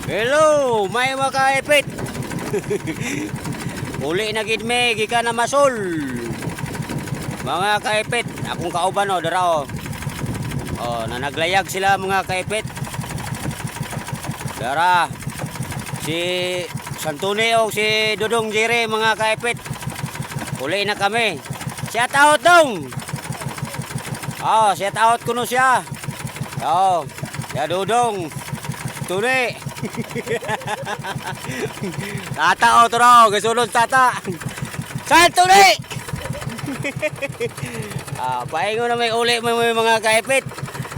Hello, may makaipit. Uli na gid me gikan na masol. Mga kaipit, akong kauban o dara o. Oh, nanaglayag sila mga kaipit. Dara. Si Santuni o si Dudong Jire mga kaipit. Uli na kami. Shout out dong. Oh, shout out kuno siya. Oh, ya Dudong. Tuni. Tata o to raw, gasulod tata. Santuni. Paingon na may uli may mga kaipit.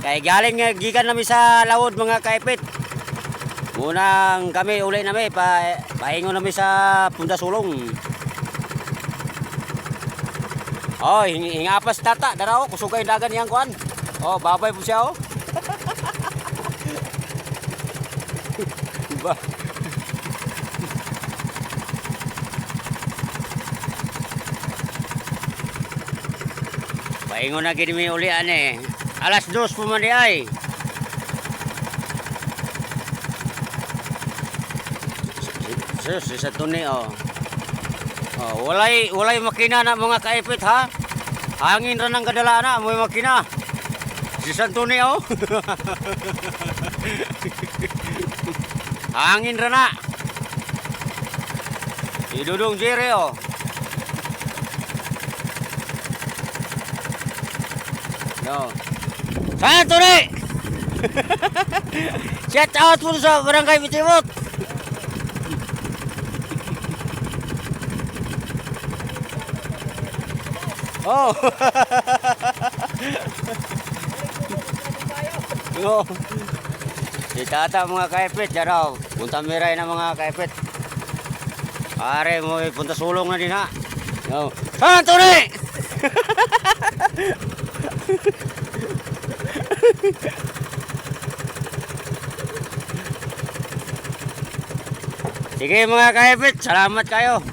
Kay galing nga gikan nami sa lawod mga kaipit. Munang kami uli nami paingon nami sa Punda Sulong. Oh, hingapas tata daraw kusugay dagan yang kuan. Oh, babay po siya oh. Ba. Paingon na gid mi uli ane. Alas 2 po man di ay. Si Santuni oh. Oh, walay makina na mga kaipit ha. Hangin ra nang kadala na may makina. Si Santuni oh. Hangin ra na. Si Dudong Jire oh. No. Santuni. Shout out po sa Barangay Bitimot. Oh. Oh. Si tata mga kaipit daraw. Punta miray na mga kaipit. Pare mo punta sulong na din ha. No. Santuni. Sige mga kaipit, salamat kayo.